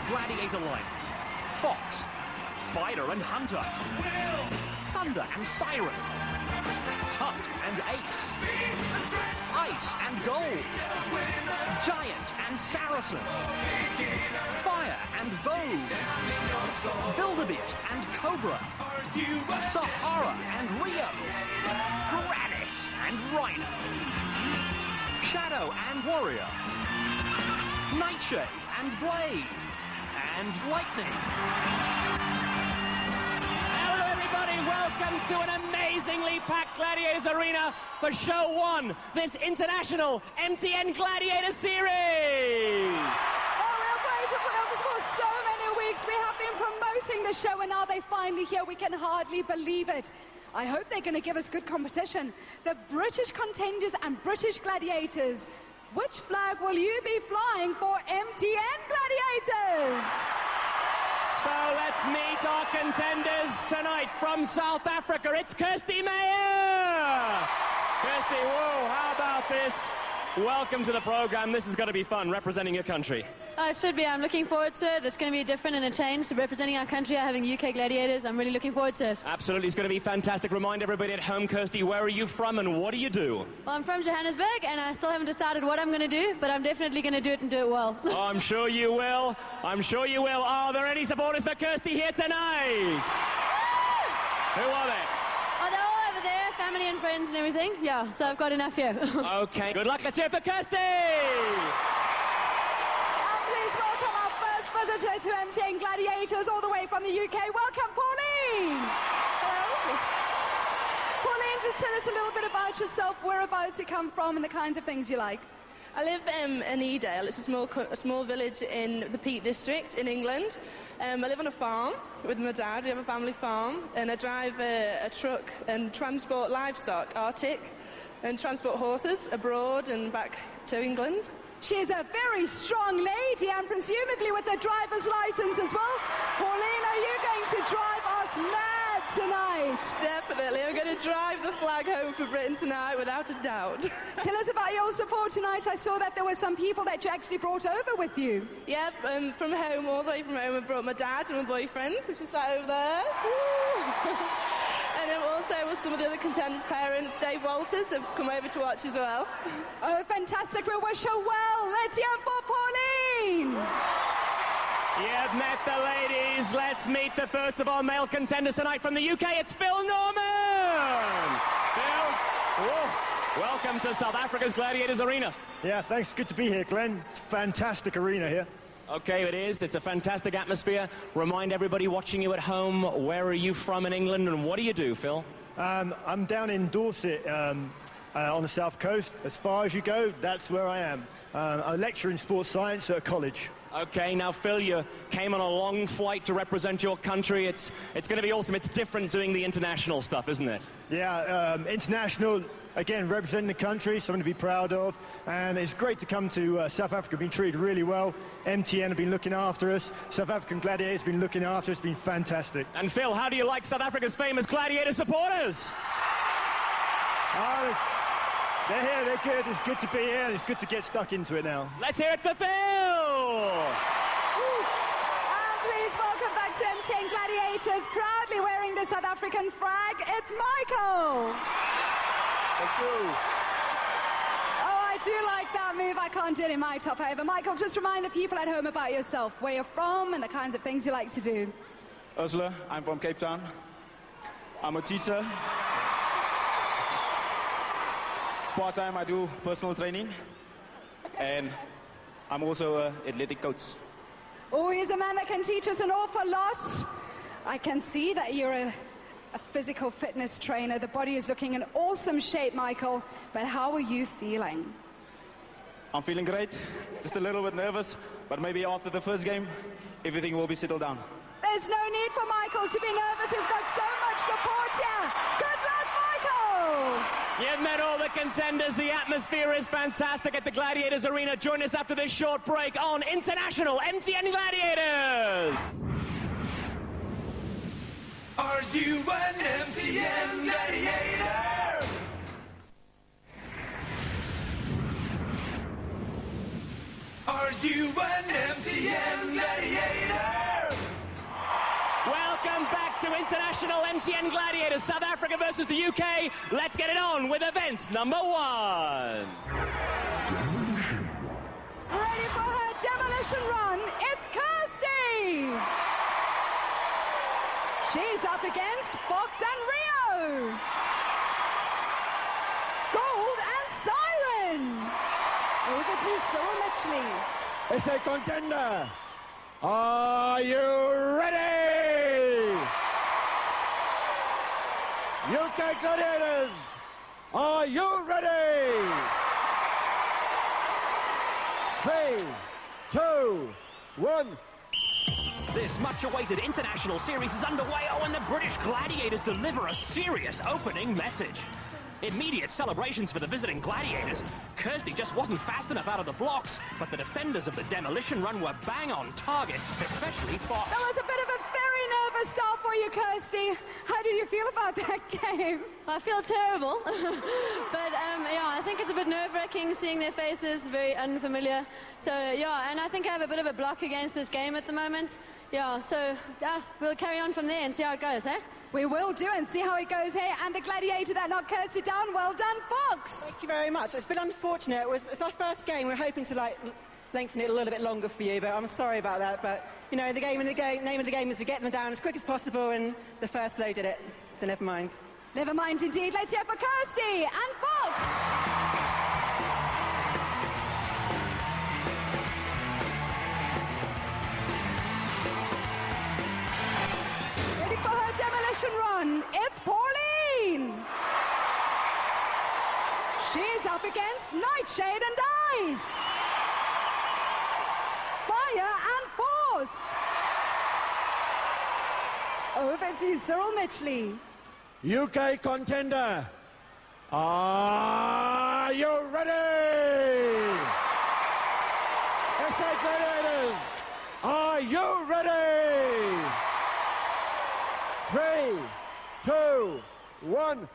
Gladiator line. Fox, Spider and Hunter, Thunder and Siren, Tusk and Ace, Ice and Gold, Giant and Saracen, Fire and Vogue, Wildebeest and Cobra, Sahara and Rio, Granite and Rhino, Shadow and Warrior, Nightshade and Blade, and Lightning. Hello everybody, welcome to an amazingly packed Gladiators Arena for Show 1, this international MTN Gladiator Series. Oh, we're waiting for this for so many weeks. We have been promoting the show and now they're finally here. We can hardly believe it. I hope they're going to give us good competition. The British Contenders and British Gladiators. Which flag will you be flying for MTN Gladiators? So let's meet our contenders tonight from South Africa. It's Kirsty Meyer. Kirsty, whoa, how about this? Welcome to the program. This is going to be fun, representing your country. It should be. I'm looking forward to it. It's going to be different and a change. So representing our country, having UK Gladiators, I'm really looking forward to it. Absolutely, it's going to be fantastic. Remind everybody at home, Kirsty, where are you from and what do you do? Well, I'm from Johannesburg, and I still haven't decided what I'm going to do, but I'm definitely going to do it and do it well. Oh, I'm sure you will. I'm sure you will. Are there any supporters for Kirsty here tonight? Who are they? Oh, they're all over there, family and friends and everything. Yeah, so I've got enough here. Okay, good luck. Let's hear it for Kirsty. Please welcome our first visitor to MTN Gladiators all the way from the UK. Welcome, Pauline. Hello. Pauline, just tell us a little bit about yourself, whereabouts you come from and the kinds of things you like. I live in Edale. It's a small village in the Peak District in England. I live on a farm with my dad. We have a family farm, and I drive a truck and transport livestock, Arctic, and transport horses abroad and back to England. She's a very strong lady and presumably with a driver's license as well. Pauline, are you going to drive us mad tonight? Definitely. I'm going to drive the flag home for Britain tonight without a doubt. Tell us about your support tonight. I saw that there were some people that you actually brought over with you. Yep, from home, all the way from home, I brought my dad and my boyfriend, which is sat over there. And then also with some of the other contenders' parents, Dave Walters, have come over to watch as well. Oh, fantastic. We wish her well. Let's hear for Pauline. You've met the ladies. Let's meet the first of our male contenders tonight from the UK. It's Phil Norman. Phil, whoa, welcome to South Africa's Gladiators Arena. Yeah, thanks. Good to be here, Glenn. It's a fantastic arena here. Okay, it is. It's a fantastic atmosphere. Remind everybody watching you at home, where are you from in England and what do you do, Phil? I'm down in Dorset on the south coast. As far as you go, that's where I am. I lecture in sports science at a college. Okay, now, Phil, you came on a long flight to represent your country. It's going to be awesome. It's different doing the international stuff, isn't it? Yeah, international, again, representing the country, something to be proud of. And it's great to come to South Africa. Been treated really well. MTN have been looking after us. South African Gladiators have been looking after us. It's been fantastic. And, Phil, how do you like South Africa's famous Gladiator supporters? They're here, they're good. It's good to be here, and it's good to get stuck into it now. Let's hear it for Phil! And please welcome back to MTN Gladiators, proudly wearing the South African flag, it's Michael! Thank you. Oh, I do like that move. I can't do it in my top, however. Michael, just remind the people at home about yourself, where you're from and the kinds of things you like to do. Ursula, I'm from Cape Town. I'm a teacher. Part-time, I do personal training, and I'm also an athletic coach. Oh, he's a man that can teach us an awful lot. I can see that you're a physical fitness trainer. The body is looking in awesome shape, Michael, but how are you feeling? I'm feeling great, just a little bit nervous, but maybe after the first game, everything will be settled down. There's no need for Michael to be nervous. He's got so much support here. Good luck, Michael! You've met all the contenders. The atmosphere is fantastic at the Gladiators Arena. Join us after this short break on International MTN Gladiators. Are you an MTN Gladiator? Are you an MTN Gladiator? Welcome back to International MTN Gladiators, South Africa versus the UK. Let's get it on with events number 1. Ready for her demolition run, it's Kirsty! She's up against Fox and Rio! Gold and Siren! Over to Cyril Mitchley. It's a Contender. Are you ready? UK Gladiators, are you ready? 3, 2, 1. This much-awaited international series is underway. Oh, and the British Gladiators deliver a serious opening message. Immediate celebrations for the visiting Gladiators. Kirsty just wasn't fast enough out of the blocks, but the defenders of the demolition run were bang on target, especially Fox. That was a bit of a very nervous start for you, Kirsty. How do you feel about that game? I feel terrible, but yeah, I think it's a bit nerve-wracking seeing their faces, very unfamiliar. So yeah, and I think I have a bit of a block against this game at the moment. Yeah, so we'll carry on from there and see how it goes, eh? We will do and see how it goes here. And the Gladiator that knocked Kirsty down, well done, Fox. Thank you very much. It's been unfortunate. It's our first game. We're hoping to lengthen it a little bit longer for you, but I'm sorry about that. But you know, name of the game is to get them down as quick as possible, and the first blow did it. So never mind. Never mind indeed. Let's hear for Kirsty and Fox. Run, it's Pauline. She's up against Nightshade and Ice. Fire and Force. Over to Cyril Mitchley. UK Contender, are you ready? SA Gladiators, are you ready? 3, 2, 1.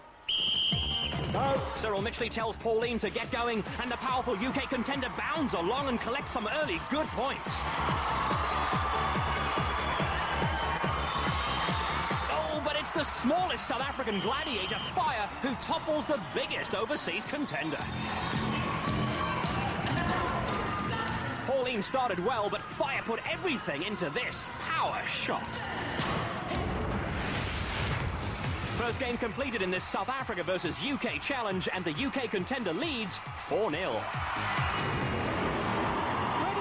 Go. Cyril Mitchley tells Pauline to get going, and the powerful UK Contender bounds along and collects some early good points. Oh, but it's the smallest South African Gladiator, Fire, who topples the biggest overseas contender. Pauline started well, but Fire put everything into this power shot. First game completed in this South Africa versus UK challenge, and the UK Contender leads 4-0. Ready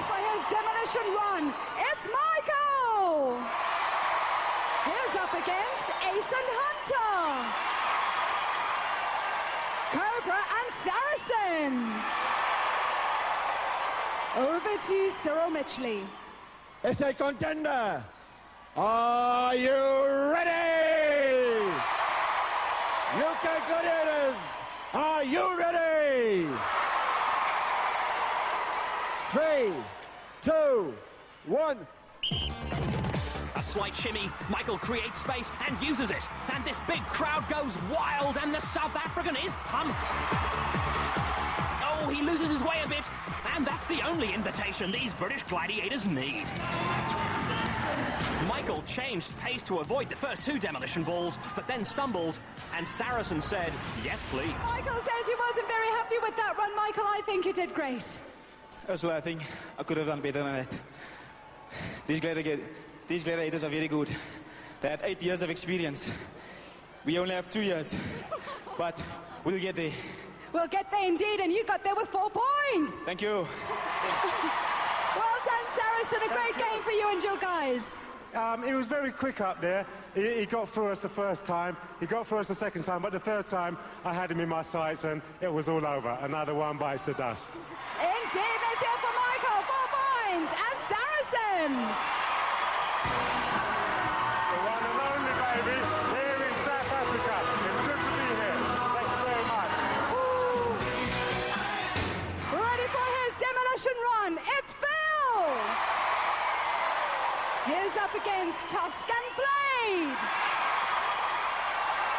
for his demolition run, it's Michael! He's up against Ace and Hunter. Cobra and Saracen. Over to Cyril Mitchley. It's a Contender. Are you ready? UK Gladiators, are you ready? 3, 2, 1. A slight shimmy, Michael creates space and uses it. And this big crowd goes wild, and the South African is pumped. Oh, he loses his way a bit, and that's the only invitation these British Gladiators need. Michael changed pace to avoid the first 2 demolition balls, but then stumbled, and Saracen said, yes, please. Michael said he wasn't very happy with that run. Michael, I think you did great. Also, I think I could have done better than that. These gladiators are very good. They had 8 years of experience. We only have 2 years, but we'll get there. We'll get there indeed, and you got there with 4 points. Thank you. Well done, Saracen. A great game for you and your guys. He was very quick up there. He got through us the first time. He got through us the second time, but the third time I had him in my sights and it was all over. Another one bites the dust. Indeed, let's hear for Michael. 4 points and Saracen. The one and only, baby, here in South Africa. It's good to be here. Thank you very much. Ready for his demolition run. It's Phil. Here's up against Tusk and Blade.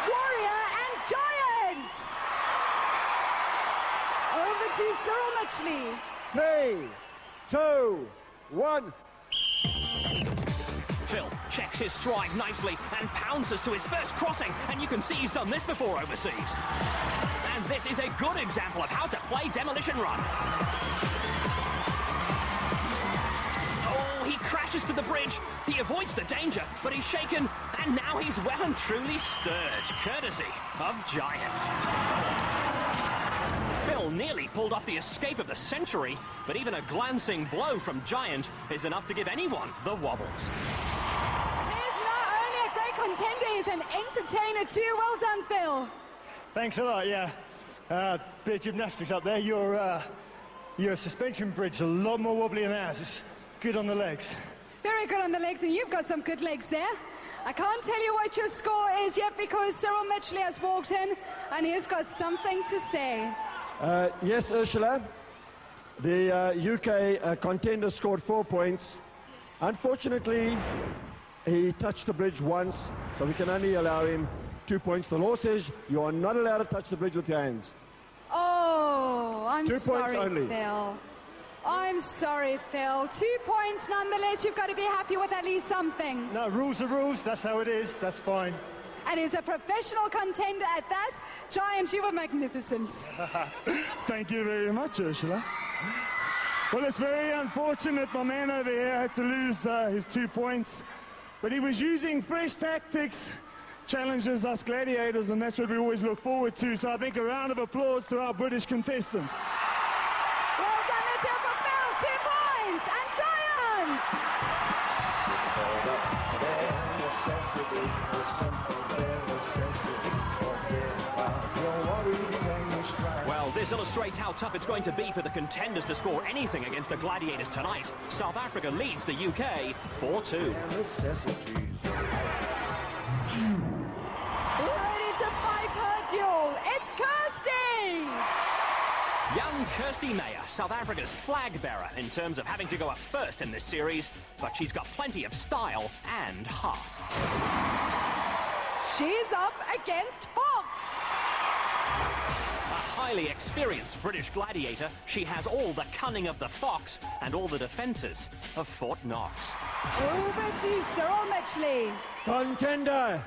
Warrior and Giant. Over to Cyril Mitchley. 3, 2, 1. Phil checks his stride nicely and pounces to his first crossing, and you can see he's done this before overseas. And this is a good example of how to play Demolition Run. Oh, he crashes to the bridge. He avoids the danger, but he's shaken, and now he's well and truly stirred, courtesy of Giant. Phil nearly pulled off the escape of the century, but even a glancing blow from Giant is enough to give anyone the wobbles. He's not only a great contender, he's an entertainer too. Well done, Phil. Thanks a lot, yeah. Bit of gymnastics up there. Your suspension bridge is a lot more wobbly than ours. It's good on the legs. Very good on the legs, and you've got some good legs there. I can't tell you what your score is yet because Cyril Mitchley has walked in and he's got something to say. Yes, Ursula. The UK contender scored 4 points. Unfortunately, he touched the bridge once, so we can only allow him 2 points. The law says you are not allowed to touch the bridge with your hands. Oh, I'm 2 sorry, points only. Phil. I'm sorry, Phil. 2 points nonetheless. You've got to be happy with at least something. No, rules are rules. That's how it is. That's fine. And he's a professional contender at that. Giant, you were magnificent. Thank you very much, Ursula. Well, it's very unfortunate my man over here had to lose his 2 points, but he was using fresh tactics, challenges us gladiators, and that's what we always look forward to. So I think a round of applause to our British contestant. Well done, let's hear for Phil. 2 points and Giant. Well, this illustrates how tough it's going to be for the contenders to score anything against the Gladiators tonight. South Africa leads the UK 4-2. Ready to fight her duel. It's Kirsty. Young Kirsty Meyer, South Africa's flag bearer in terms of having to go up first in this series, but she's got plenty of style and heart. She's up against Fox. A highly experienced British gladiator, she has all the cunning of the fox and all the defences of Fort Knox. Over to Cyril Mitchley. Contender,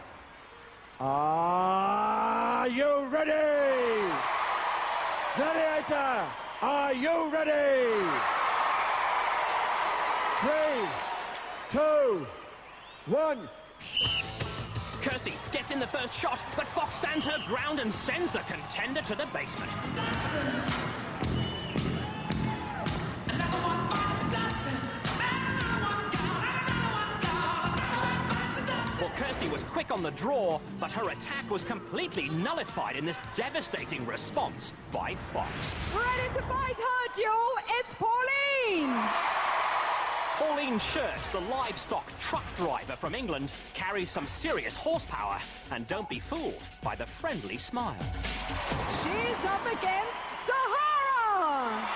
are you ready? Gladiator, are you ready? 3, 2, 1. Kirsty gets in the first shot, but Fox stands her ground and sends the contender to the basement. Well, Kirsty was quick on the draw, but her attack was completely nullified in this devastating response by Fox. Ready to fight her duel. It's Pauline. Pauline Church, the livestock truck driver from England, carries some serious horsepower, and don't be fooled by the friendly smile. She's up against Sahara.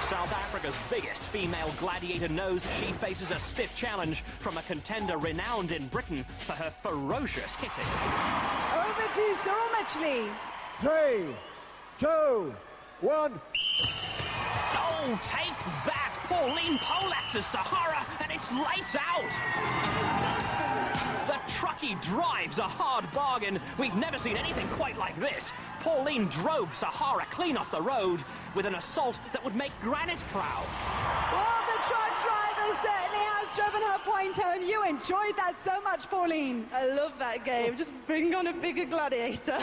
South Africa's biggest female gladiator knows she faces a stiff challenge from a contender renowned in Britain for her ferocious hitting. Over to Cyril Mitchley. 3, 2, 1. Oh, take that! Pauline poleaxes Sahara, and it's lights out! The truckie drives a hard bargain. We've never seen anything quite like this. Pauline drove Sahara clean off the road with an assault that would make granite proud. Well, the truck driver certainly has driven her point home. You enjoyed that so much, Pauline. I love that game. Just bring on a bigger gladiator.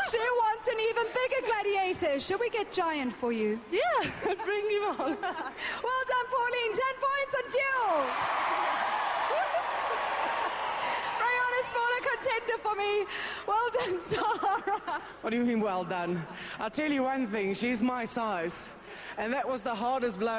She wants an even bigger gladiator. Should we get Giant for you? Yeah, bring him on. Well done, Pauline. 10 points on duel. Bring on a smaller contender for me. Well done, Sahara. What do you mean, well done? I'll tell you one thing, she's my size. And that was the hardest blow.